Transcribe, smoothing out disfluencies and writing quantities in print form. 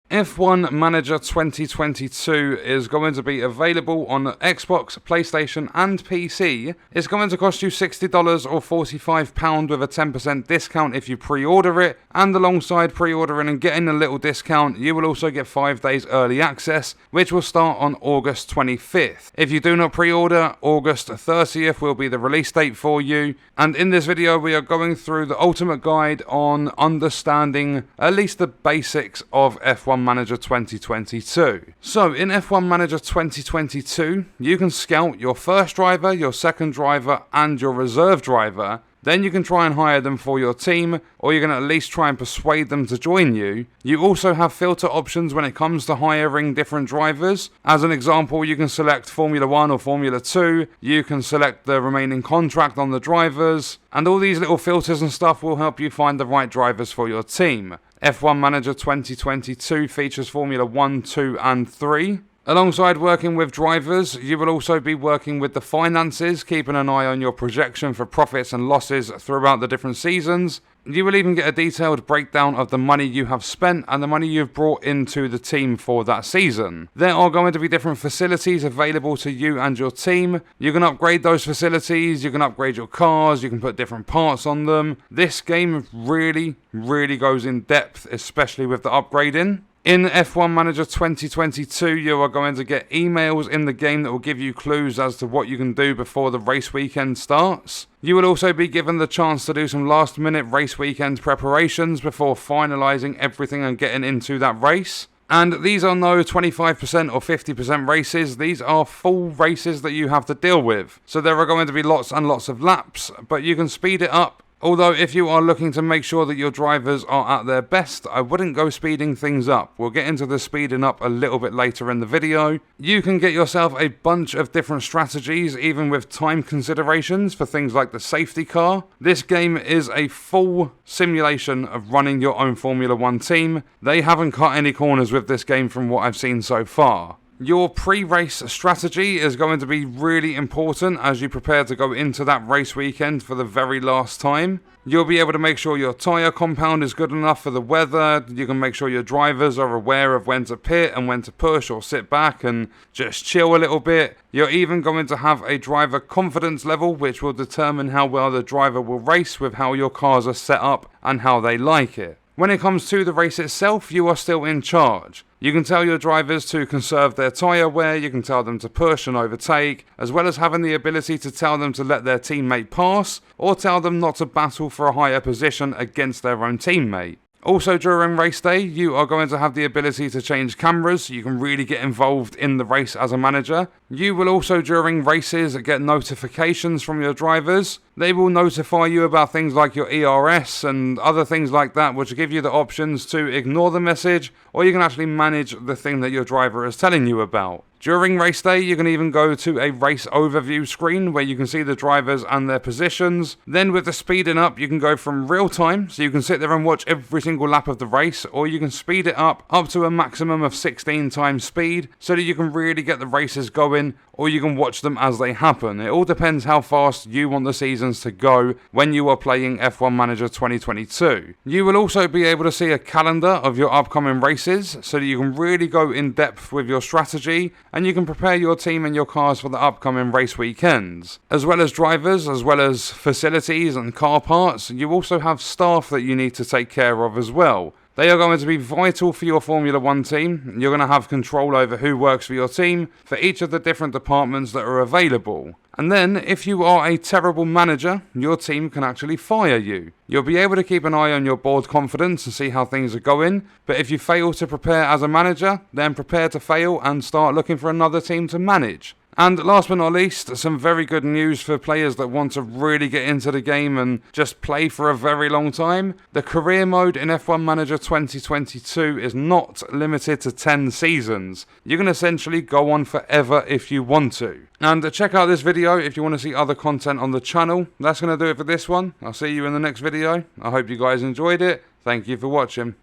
F1 Manager 2022 is going to be available on Xbox, PlayStation and PC. It's going to cost you $60 or £45 with a 10% discount if you pre-order it, and alongside pre-ordering and getting a little discount, you will also get 5 days early access, which will start on August 25th. If you do not pre-order, August 30th will be the release date for you, and in this video we are going through the ultimate guide on understanding at least the basics of F1 Manager 2022. So in F1 Manager 2022, you can scout your first driver, your second driver and your reserve driver. Then you can try and hire them for your team, or you can at least try and persuade them to join you. You also have filter options when it comes to hiring different drivers. As an example, you can select Formula 1 or Formula 2, you can select the remaining contract on the drivers, and all these little filters and stuff will help you find the right drivers for your team. F1 Manager 2022 features Formula 1, 2 and 3. Alongside working with drivers, you will also be working with the finances, keeping an eye on your projection for profits and losses throughout the different seasons. You will even get a detailed breakdown of the money you have spent and the money you've brought into the team for that season. There are going to be different facilities available to you and your team. You can upgrade those facilities, you can upgrade your cars, you can put different parts on them. This game really goes in depth, especially with the upgrading. In F1 Manager 2022, you are going to get emails in the game that will give you clues as to what you can do before the race weekend starts. You will also be given the chance to do some last minute race weekend preparations before finalising everything and getting into that race. And these are no 25% or 50% races, these are full races that you have to deal with. So there are going to be lots and lots of laps, but you can speed it up. Although if you are looking to make sure that your drivers are at their best, I wouldn't go speeding things up. We'll get into the speeding up a little bit later in the video. You can get yourself a bunch of different strategies, even with time considerations for things like the safety car. This game is a full simulation of running your own Formula 1 team. They haven't cut any corners with this game from what I've seen so far. Your pre-race strategy is going to be really important as you prepare to go into that race weekend for the very last time. You'll be able to make sure your tyre compound is good enough for the weather. You can make sure your drivers are aware of when to pit and when to push or sit back and just chill a little bit. You're even going to have a driver confidence level, which will determine how well the driver will race with how your cars are set up and how they like it. When it comes to the race itself, you are still in charge. You can tell your drivers to conserve their tyre wear, you can tell them to push and overtake, as well as having the ability to tell them to let their teammate pass, or tell them not to battle for a higher position against their own teammate. Also during race day, you are going to have the ability to change cameras, so you can really get involved in the race as a manager. You will also during races get notifications from your drivers. They will notify you about things like your ERS and other things like that, which will give you the options to ignore the message, or you can actually manage the thing that your driver is telling you about. During race day, you can even go to a race overview screen where you can see the drivers and their positions. Then with the speeding up, you can go from real time, so you can sit there and watch every single lap of the race, or you can speed it up to a maximum of 16 times speed, so that you can really get the races going, or you can watch them as they happen. It all depends how fast you want the seasons to go when you are playing F1 Manager 2022. You will also be able to see a calendar of your upcoming races, so that you can really go in depth with your strategy, and you can prepare your team and your cars for the upcoming race weekends. As well as drivers, as well as facilities and car parts, you also have staff that you need to take care of as well. They are going to be vital for your Formula 1 team. You're going to have control over who works for your team for each of the different departments that are available. And then, if you are a terrible manager, your team can actually fire you. You'll be able to keep an eye on your board confidence and see how things are going, but if you fail to prepare as a manager, then prepare to fail and start looking for another team to manage. And last but not least, some very good news for players that want to really get into the game and just play for a very long time. The career mode in F1 Manager 2022 is not limited to 10 seasons. You can essentially go on forever if you want to. And check out this video if you want to see other content on the channel. That's going to do it for this one. I'll see you in the next video. I hope you guys enjoyed it. Thank you for watching.